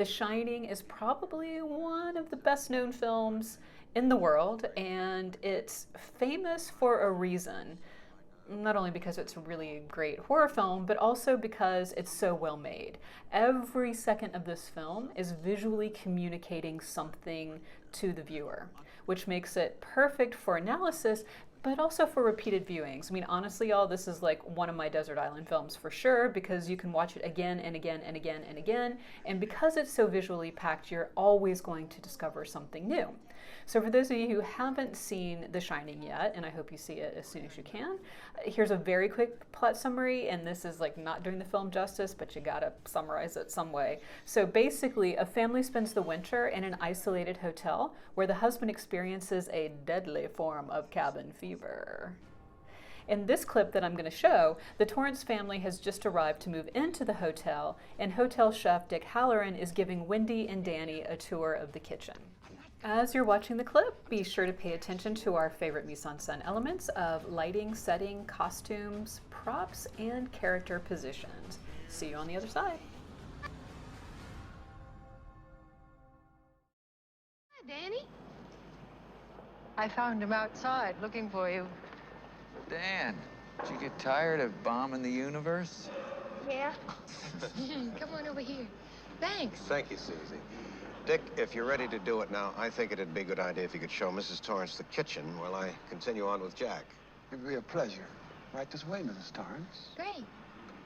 The Shining is probably one of the best known films in the world, and it's famous for a reason. Not only because it's a really great horror film, but also because it's so well made. Every second of this film is visually communicating something to the viewer, which makes it perfect for analysis, but also for repeated viewings. I mean, honestly, y'all, this is like one of my desert island films for sure, because you can watch it again and again and again and again, and because it's so visually packed, you're always going to discover something new. So for those of you who haven't seen The Shining yet, and I hope you see it as soon as you can, here's a very quick plot summary, and this is like not doing the film justice, but you gotta summarize it some way. So basically, a family spends the winter in an isolated hotel where the husband experiences a deadly form of cabin fever. In this clip that I'm going to show, the Torrance family has just arrived to move into the hotel, and hotel chef Dick Halloran is giving Wendy and Danny a tour of the kitchen. As you're watching the clip, be sure to pay attention to our favorite mise-en-scène elements of lighting, setting, costumes, props, and character positions. See you on the other side. Hi, Danny. I found him outside looking for you. Dan, did you get tired of bombing the universe? Yeah. Come on over here. Thanks. Thank you, Susie. Dick, if you're ready to do it now, I think it'd be a good idea if you could show Mrs. Torrance the kitchen while I continue on with Jack. It'd be a pleasure. Right this way, Mrs. Torrance. Great.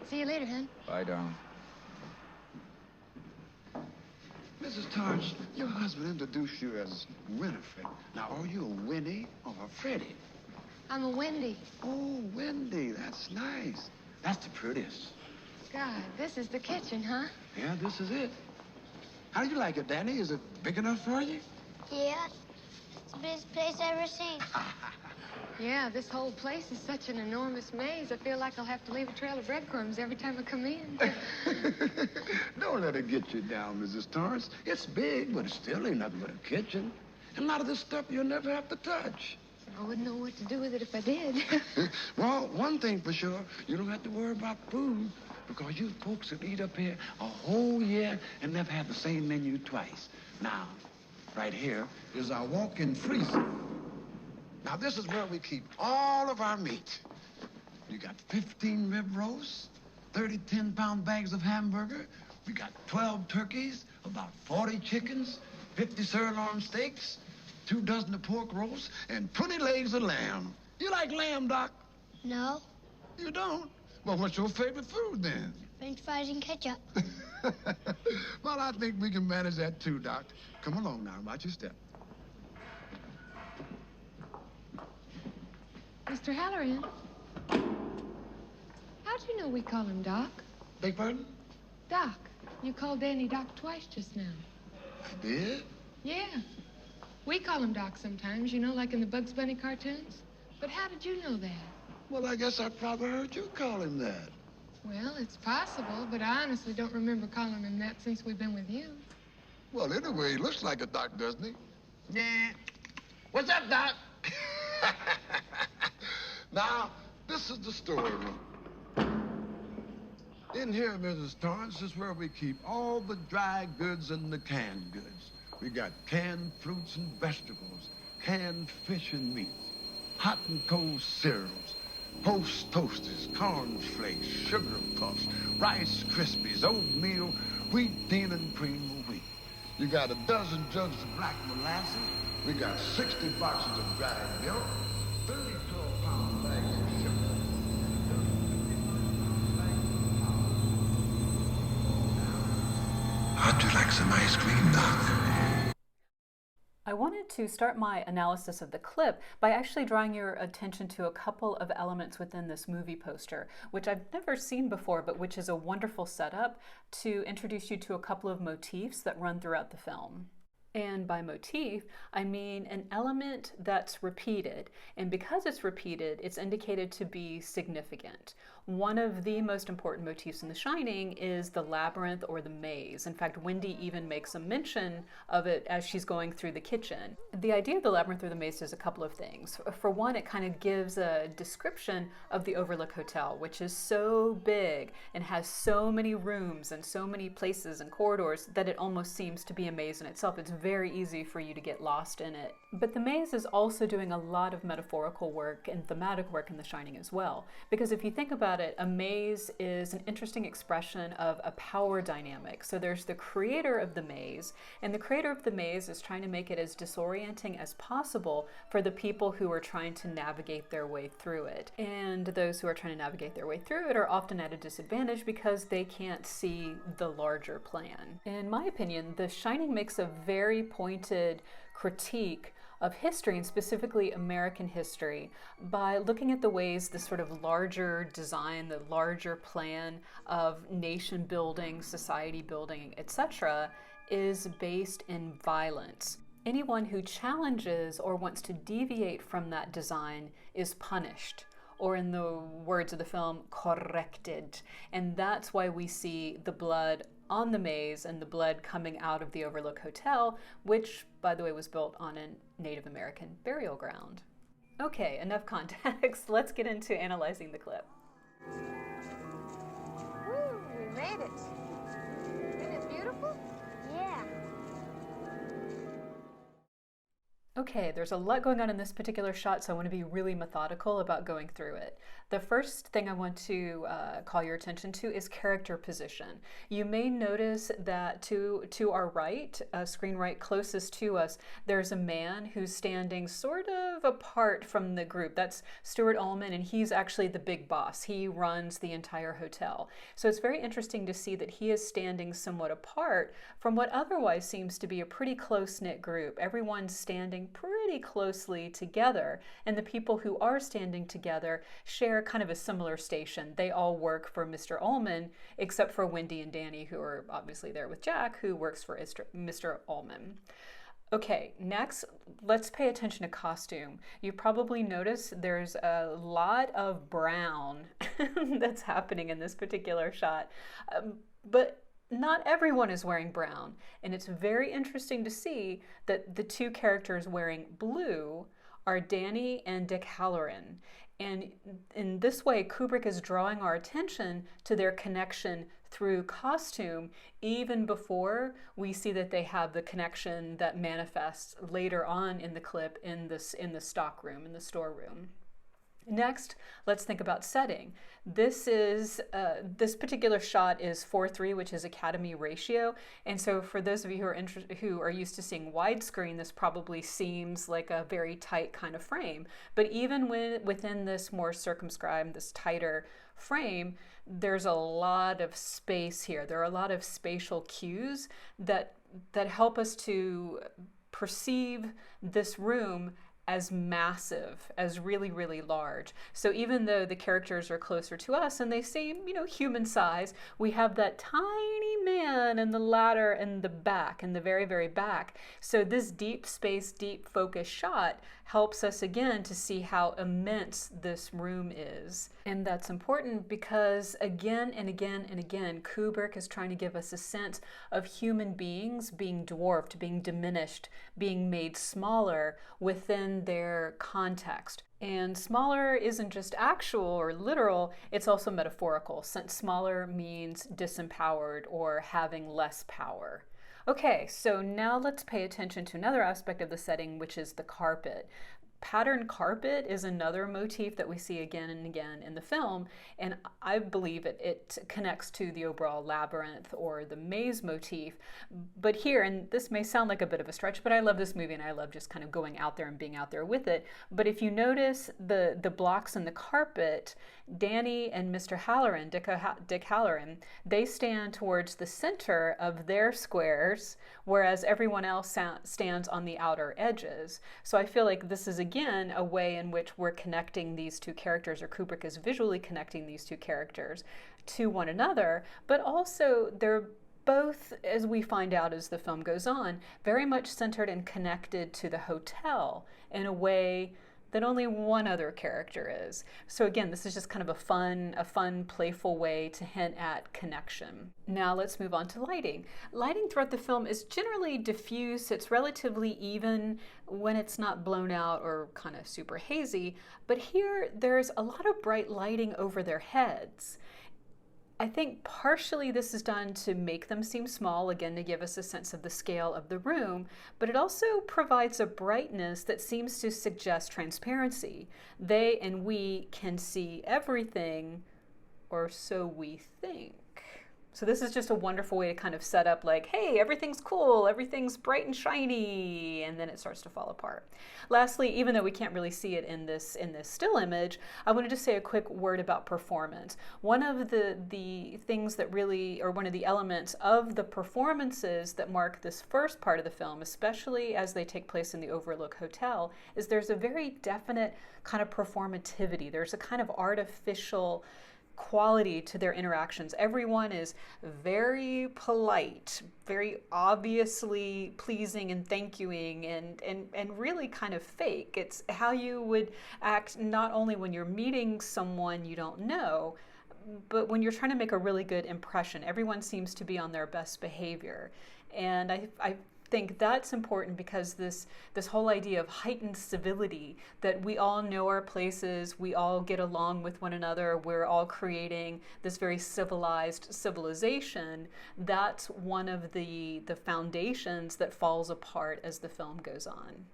See you later, hon. Bye, darling. Mrs. Torrance, your husband introduced you as Winifred. Now, are you a Winnie or a Freddie? I'm a Wendy. Oh, Wendy, that's nice. That's the prettiest. God, this is the kitchen, huh? Yeah, this is it. How do you like it, Danny? Is it big enough for you? Yeah, it's the biggest place I've ever seen. Yeah, this whole place is such an enormous maze. I feel like I'll have to leave a trail of breadcrumbs every time I come in. Don't let it get you down, Mrs. Torrance. It's big, but it still ain't nothing but a kitchen. And a lot of this stuff you'll never have to touch. I wouldn't know what to do with it if I did. Well, one thing for sure, you don't have to worry about food, because you folks will eat up here a whole year and never have the same menu twice. Now, right here is our walk-in freezer. Now, this is where we keep all of our meat. You got 15 rib roasts, 30 10-pound bags of hamburger. We got 12 turkeys, about 40 chickens, 50 sirloin steaks, 2 dozen of pork roasts, and 20 legs of lamb. You like lamb, Doc? No, You don't? Well, what's your favorite food, then? French fries and ketchup. Well, I think we can manage that, too, Doc. Come along now. Watch your step. Mr. Halloran, how'd you know we call him Doc? Beg pardon? Doc. You called Danny Doc twice just now. I did? Yeah. We call him Doc sometimes, you know, like in the Bugs Bunny cartoons. But how did you know that? Well, I guess I probably heard you call him that. Well, it's possible, but I honestly don't remember calling him that since we've been with you. Well, anyway, he looks like a doc, doesn't he? Yeah. What's up, Doc? Now, this is the storeroom. In here, Mrs. Torrance, is where we keep all the dry goods and the canned goods. We got canned fruits and vegetables, canned fish and meat, hot and cold cereals, Post Toasters, corn flakes, sugar puffs, Rice Krispies, oatmeal, wheat, bean, and cream of wheat. You got a dozen jugs of black molasses. We got 60 boxes of dried milk, 30 12-pound bags of sugar, and a dozen 50-pound bags of flour. How'd you like some ice cream, Doc? I wanted to start my analysis of the clip by actually drawing your attention to a couple of elements within this movie poster, which I've never seen before, but which is a wonderful setup to introduce you to a couple of motifs that run throughout the film. And by motif, I mean an element that's repeated. And because it's repeated, it's indicated to be significant. One of the most important motifs in The Shining is the labyrinth or the maze. In fact, Wendy even makes a mention of it as she's going through the kitchen. The idea of the labyrinth or the maze is a couple of things. For one, it kind of gives a description of the Overlook Hotel, which is so big and has so many rooms and so many places and corridors that it almost seems to be a maze in itself. It's very easy for you to get lost in it. But the maze is also doing a lot of metaphorical work and thematic work in The Shining as well. Because if you think about it, a maze is an interesting expression of a power dynamic. So there's the creator of the maze, and the creator of the maze is trying to make it as disorienting as possible for the people who are trying to navigate their way through it. And those who are trying to navigate their way through it are often at a disadvantage because they can't see the larger plan. In my opinion, The Shining makes a very pointed critique of history, and specifically American history, by looking at the ways the sort of larger design, the larger plan of nation building, society building, etc., is based in violence. Anyone who challenges or wants to deviate from that design is punished, or in the words of the film, corrected. And that's why we see the blood on the maze and the blood coming out of the Overlook Hotel, which, by the way, was built on a Native American burial ground. Okay, enough context. Let's get into analyzing the clip. Woo, we made it. Isn't it beautiful? Yeah. Okay, there's a lot going on in this particular shot, so I want to be really methodical about going through it. The first thing I want to call your attention to is character position. You may notice that to our right, screen right closest to us, there's a man who's standing sort of apart from the group. That's Stuart Allman, and he's actually the big boss. He runs the entire hotel. So it's very interesting to see that he is standing somewhat apart from what otherwise seems to be a pretty close-knit group. Everyone's standing pretty closely together, and the people who are standing together share kind of a similar station. They all work for Mr. Allman, except for Wendy and Danny, who are obviously there with Jack, who works for Mr. Allman. Okay, next, let's pay attention to costume. You probably noticed there's a lot of brown that's happening in this particular shot, but not everyone is wearing brown, and it's very interesting to see that the two characters wearing blue are Danny and Dick Halloran. And in this way, Kubrick is drawing our attention to their connection through costume, even before we see that they have the connection that manifests later on in the clip in the stock room, in the storeroom. Next, let's think about setting. This particular shot is 4:3, which is Academy ratio. And so for those of you who are used to seeing widescreen, this probably seems like a very tight kind of frame. But even within this more circumscribed, this tighter frame, there's a lot of space here. There are a lot of spatial cues that help us to perceive this room as massive, as really, really large. So even though the characters are closer to us and they seem, human size, we have that tiny man in the ladder in the back, in the very, very back. So this deep space, deep focus shot helps us again to see how immense this room is. And that's important because again and again and again, Kubrick is trying to give us a sense of human beings being dwarfed, being diminished, being made smaller within their context. And smaller isn't just actual or literal, it's also metaphorical, since smaller means disempowered or having less power. Okay, so now let's pay attention to another aspect of the setting, which is the carpet. Patterned carpet is another motif that we see again and again in the film, and I believe it connects to the overall labyrinth or the maze motif. But here, and this may sound like a bit of a stretch, but I love this movie and I love just kind of going out there and being out there with it. But if you notice the blocks in the carpet, Danny and Mr. Halloran, Dick Halloran, they stand towards the center of their squares, whereas everyone else stands on the outer edges. So I feel like this is again a way in which we're connecting these two characters, or Kubrick is visually connecting these two characters to one another, but also they're both, as we find out as the film goes on, very much centered and connected to the hotel in a way than only one other character is. So again, this is just kind of a fun, playful way to hint at connection. Now let's move on to lighting. Lighting throughout the film is generally diffuse. It's relatively even when it's not blown out or kind of super hazy, but here there's a lot of bright lighting over their heads. I think partially this is done to make them seem small, again, to give us a sense of the scale of the room, but it also provides a brightness that seems to suggest transparency. They and we can see everything, or so we think. So this is just a wonderful way to kind of set up like, hey, everything's cool, everything's bright and shiny, and then it starts to fall apart. Lastly, even though we can't really see it in this still image, I wanted to say a quick word about performance. One of the things that really, or one of the elements of the performances that mark this first part of the film, especially as they take place in the Overlook Hotel, is there's a very definite kind of performativity. There's a kind of artificial quality to their interactions. Everyone is very polite, very obviously pleasing and thank youing, and really kind of fake. It's how you would act not only when you're meeting someone you don't know, but when you're trying to make a really good impression. Everyone seems to be on their best behavior. And I think that's important because this whole idea of heightened civility, that we all know our places, we all get along with one another, we're all creating this very civilized civilization, that's one of the foundations that falls apart as the film goes on.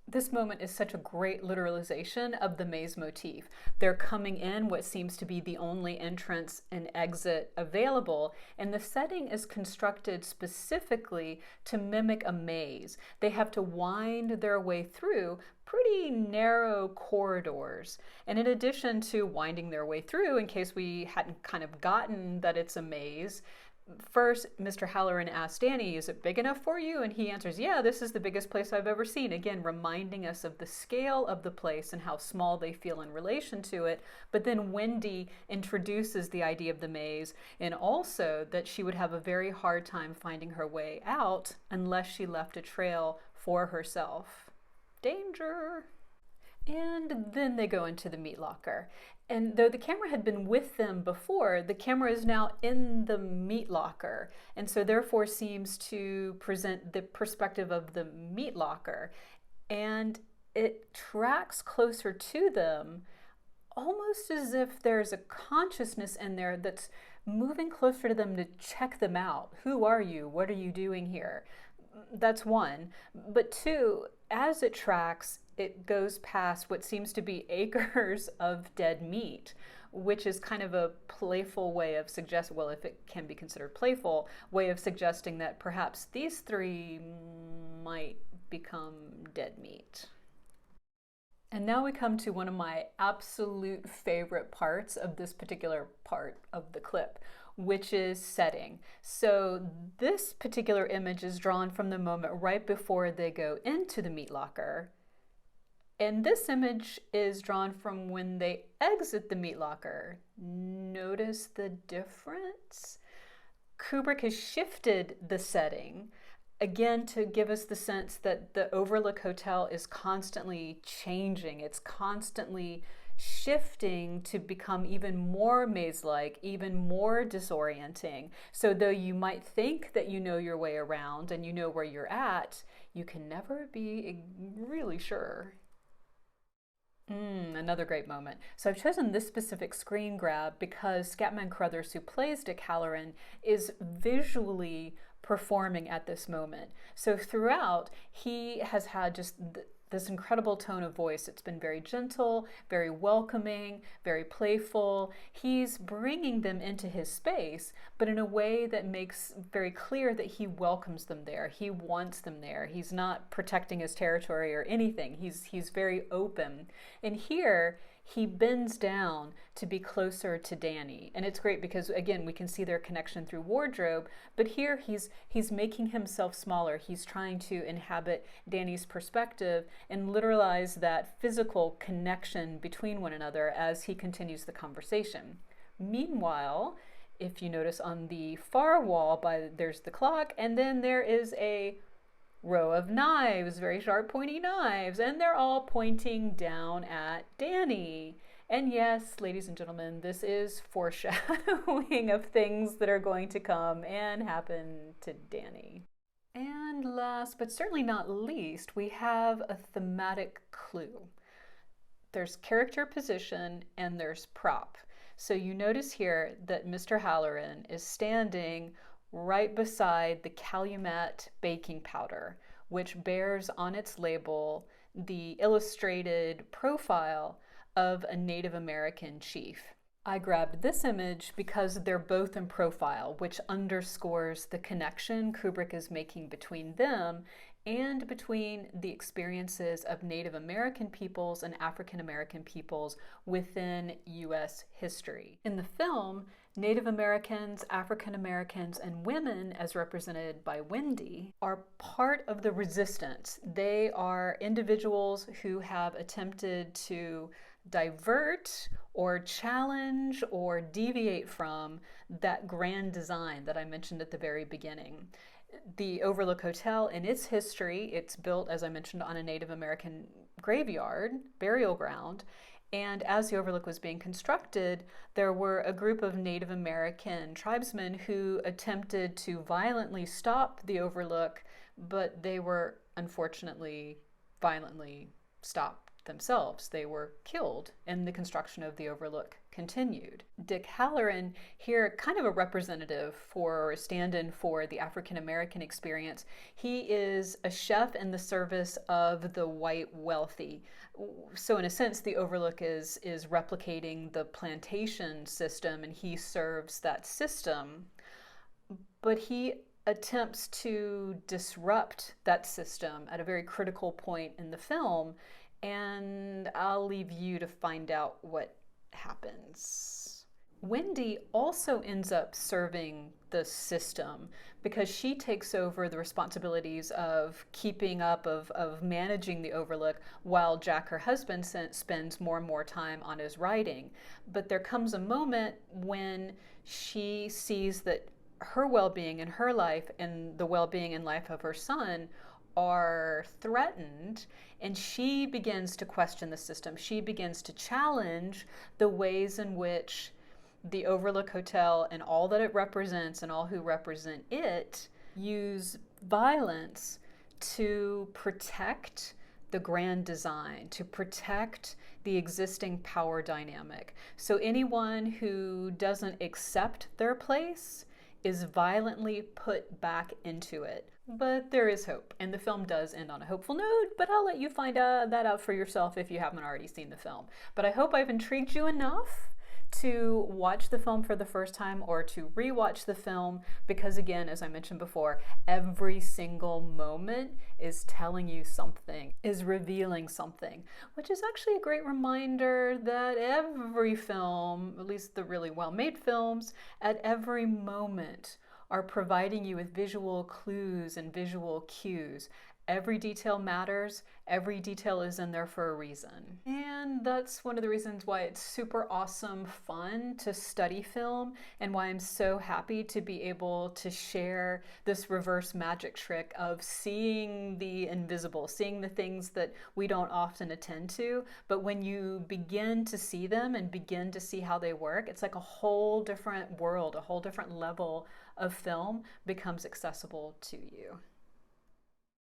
This moment is such a great literalization of the maze motif. They're coming in what seems to be the only entrance and exit available, and the setting is constructed specifically to mimic a maze. They have to wind their way through pretty narrow corridors. And in addition to winding their way through, in case we hadn't kind of gotten that it's a maze, first, Mr. Halloran asks Danny, is it big enough for you? And he answers, yeah, this is the biggest place I've ever seen. Again, reminding us of the scale of the place and how small they feel in relation to it. But then Wendy introduces the idea of the maze, and also that she would have a very hard time finding her way out unless she left a trail for herself. Danger! And then they go into the meat locker. And though the camera had been with them before, the camera is now in the meat locker, and so therefore seems to present the perspective of the meat locker. And it tracks closer to them, almost as if there's a consciousness in there that's moving closer to them to check them out. Who are you? What are you doing here? That's one. But two, as it tracks, it goes past what seems to be acres of dead meat, which is kind of a playful way of suggesting, well, if it can be considered playful, way of suggesting that perhaps these three might become dead meat. And now we come to one of my absolute favorite parts of this particular part of the clip, which is setting. So this particular image is drawn from the moment right before they go into the meat locker. And this image is drawn from when they exit the meat locker. Notice the difference? Kubrick has shifted the setting, again, to give us the sense that the Overlook Hotel is constantly changing. It's constantly shifting to become even more maze-like, even more disorienting. So though you might think that you know your way around and you know where you're at, you can never be really sure. Another great moment. So I've chosen this specific screen grab because Scatman Crothers, who plays Dick Halloran, is visually performing at this moment. So throughout, he has had just this incredible tone of voice. It's been very gentle, very welcoming, very playful. He's bringing them into his space, but in a way that makes very clear that he welcomes them there. He wants them there. He's not protecting his territory or anything. He's very open. And here, he bends down to be closer to Danny. And it's great because, again, we can see their connection through wardrobe, but here he's making himself smaller. He's trying to inhabit Danny's perspective and literalize that physical connection between one another as he continues the conversation. Meanwhile, if you notice on the far wall, there's the clock, and then there is a row of knives, very sharp pointy knives, and they're all pointing down at Danny. And yes, ladies and gentlemen, this is foreshadowing of things that are going to come and happen to Danny. And last, but certainly not least, we have a thematic clue. There's character position and there's prop. So you notice here that Mr. Halloran is standing right beside the Calumet baking powder, which bears on its label the illustrated profile of a Native American chief. I grabbed this image because they're both in profile, which underscores the connection Kubrick is making between them and between the experiences of Native American peoples and African American peoples within U.S. history. In the film, Native Americans, African Americans, and women, as represented by Wendy, are part of the resistance. They are individuals who have attempted to divert or challenge or deviate from that grand design that I mentioned at the very beginning. The Overlook Hotel, in its history, it's built, as I mentioned, on a Native American graveyard, burial ground, and as the Overlook was being constructed, there were a group of Native American tribesmen who attempted to violently stop the Overlook, but they were unfortunately violently stopped themselves. They were killed, and the construction of the Overlook continued. Dick Halloran, here kind of a representative for, or stand-in for, the African American experience. He is a chef in the service of the white wealthy. So in a sense, the Overlook is replicating the plantation system, and he serves that system. But he attempts to disrupt that system at a very critical point in the film, and I'll leave you to find out what happens. Wendy also ends up serving the system because she takes over the responsibilities of keeping up, of managing the Overlook, while Jack, her husband, spends more and more time on his writing. But there comes a moment when she sees that her well-being in her life and the well-being and life of her son are threatened, and she begins to question the system. She begins to challenge the ways in which the Overlook Hotel and all that it represents and all who represent it use violence to protect the grand design, to protect the existing power dynamic. So anyone who doesn't accept their place is violently put back into it. But there is hope, and the film does end on a hopeful note, but I'll let you find that out for yourself if you haven't already seen the film. But I hope I've intrigued you enough to watch the film for the first time or to rewatch the film, because again, as I mentioned before, every single moment is telling you something, is revealing something, which is actually a great reminder that every film, at least the really well-made films, at every moment are providing you with visual clues and visual cues. Every detail matters. Every detail is in there for a reason. And that's one of the reasons why it's super awesome fun to study film, and why I'm so happy to be able to share this reverse magic trick of seeing the invisible, seeing the things that we don't often attend to, but when you begin to see them and begin to see how they work, it's like a whole different world, a whole different level of film becomes accessible to you.